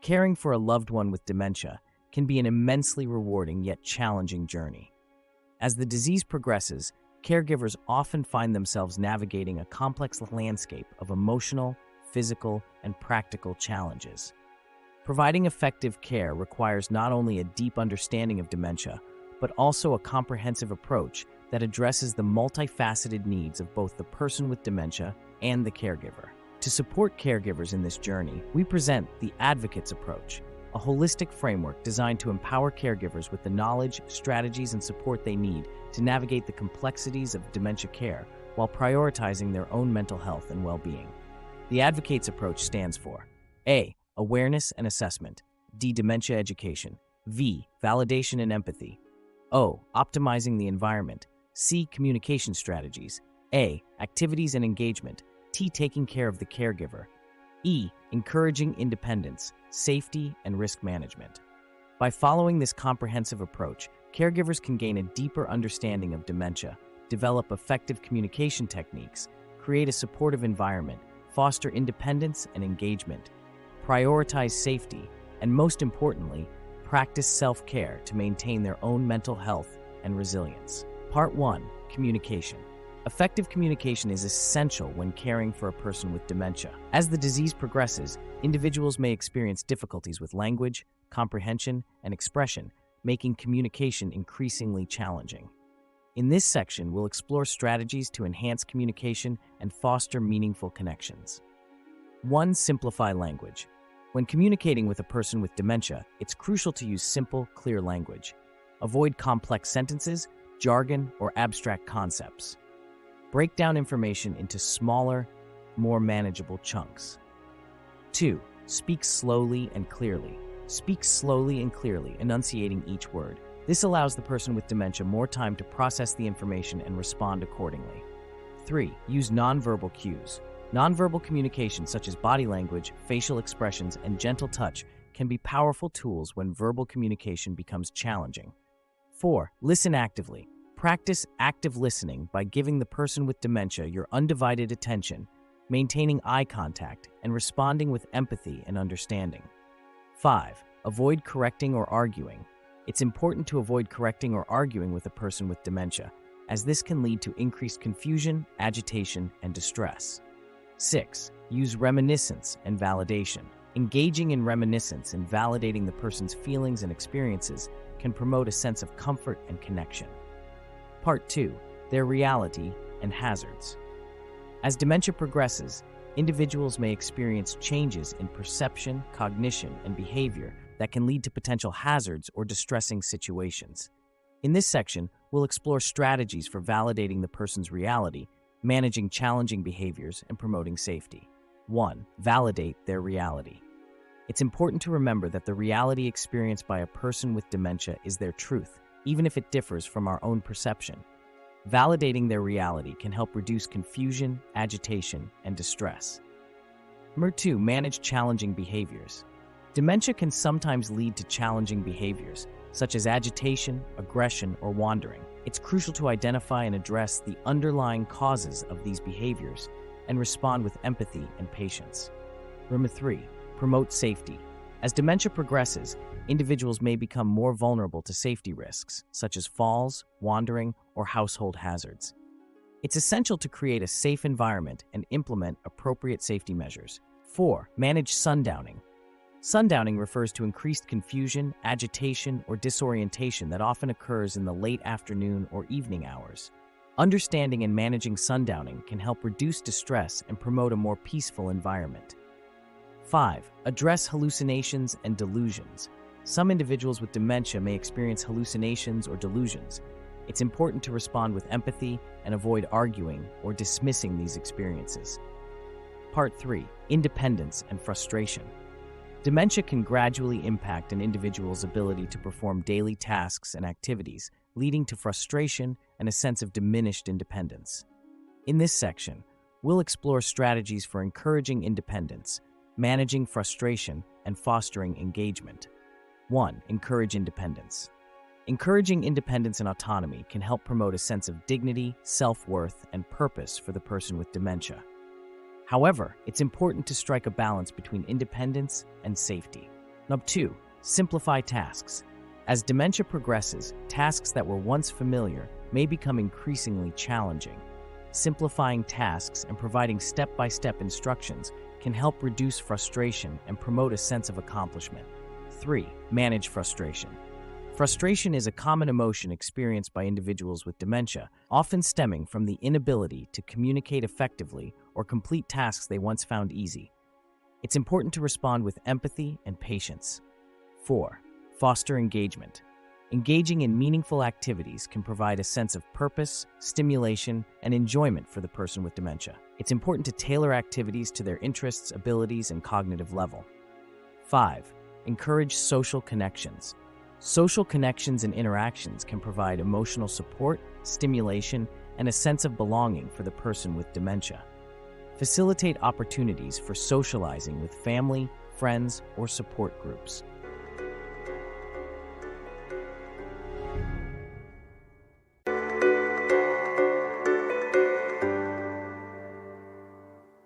Caring for a loved one with dementia can be an immensely rewarding yet challenging journey. As the disease progresses, caregivers often find themselves navigating a complex landscape of emotional, physical, and practical challenges. Providing effective care requires not only a deep understanding of dementia, but also a comprehensive approach that addresses the multifaceted needs of both the person with dementia and the caregiver. To support caregivers in this journey, we present the Advocates Approach, a holistic framework designed to empower caregivers with the knowledge, strategies, and support they need to navigate the complexities of dementia care while prioritizing their own mental health and well-being. The Advocates Approach stands for A. Awareness and assessment. D. Dementia education. V. Validation and empathy. O. Optimizing the environment. C. Communication strategies. A. Activities and engagement. T. Taking care of the caregiver. E. Encouraging independence, safety, and risk management. By following this comprehensive approach, caregivers can gain a deeper understanding of dementia, develop effective communication techniques, create a supportive environment, foster independence and engagement, prioritize safety, and most importantly, practice self-care to maintain their own mental health and resilience. Part 1. Communication. Effective communication is essential when caring for a person with dementia. As the disease progresses, individuals may experience difficulties with language, comprehension, and expression, making communication increasingly challenging. In this section, we'll explore strategies to enhance communication and foster meaningful connections. 1. Simplify language. When communicating with a person with dementia, it's crucial to use simple, clear language. Avoid complex sentences, jargon, or abstract concepts. Break down information into smaller, more manageable chunks. 2. Speak slowly and clearly. Speak slowly and clearly, enunciating each word. This allows the person with dementia more time to process the information and respond accordingly. 3. Use nonverbal cues. Nonverbal communication such as body language, facial expressions, and gentle touch can be powerful tools when verbal communication becomes challenging. 4. Listen actively. Practice active listening by giving the person with dementia your undivided attention, maintaining eye contact, and responding with empathy and understanding. 5. Avoid correcting or arguing. It's important to avoid correcting or arguing with a person with dementia, as this can lead to increased confusion, agitation, and distress. 6. Use reminiscence and validation. Engaging in reminiscence and validating the person's feelings and experiences can promote a sense of comfort and connection. Part 2. Their reality and hazards. As dementia progresses, individuals may experience changes in perception, cognition, and behavior that can lead to potential hazards or distressing situations. In this section, we'll explore strategies for validating the person's reality, managing challenging behaviors, and promoting safety. 1. Validate their reality. It's important to remember that the reality experienced by a person with dementia is their truth, even if it differs from our own perception. Validating their reality can help reduce confusion, agitation, and distress. Number 2. Manage challenging behaviors. Dementia can sometimes lead to challenging behaviors, such as agitation, aggression, or wandering. It's crucial to identify and address the underlying causes of these behaviors and respond with empathy and patience. Number 3. Promote safety. As dementia progresses, individuals may become more vulnerable to safety risks, such as falls, wandering, or household hazards. It's essential to create a safe environment and implement appropriate safety measures. 4. Manage sundowning. Sundowning refers to increased confusion, agitation, or disorientation that often occurs in the late afternoon or evening hours. Understanding and managing sundowning can help reduce distress and promote a more peaceful environment. 5. Address hallucinations and delusions. Some individuals with dementia may experience hallucinations or delusions. It's important to respond with empathy and avoid arguing or dismissing these experiences. Part 3. Independence and frustration. Dementia can gradually impact an individual's ability to perform daily tasks and activities, leading to frustration and a sense of diminished independence. In this section, we'll explore strategies for encouraging independence, managing frustration, and fostering engagement. 1. Encourage independence. Encouraging independence and autonomy can help promote a sense of dignity, self-worth, and purpose for the person with dementia. However, it's important to strike a balance between independence and safety. Number 2, simplify tasks. As dementia progresses, tasks that were once familiar may become increasingly challenging. Simplifying tasks and providing step-by-step instructions can help reduce frustration and promote a sense of accomplishment. 3, manage frustration. Frustration is a common emotion experienced by individuals with dementia, often stemming from the inability to communicate effectively or complete tasks they once found easy. It's important to respond with empathy and patience. 4, foster engagement. Engaging in meaningful activities can provide a sense of purpose, stimulation, and enjoyment for the person with dementia. It's important to tailor activities to their interests, abilities, and cognitive level. 5, encourage social connections. Social connections and interactions can provide emotional support, stimulation, and a sense of belonging for the person with dementia. Facilitate opportunities for socializing with family, friends, or support groups.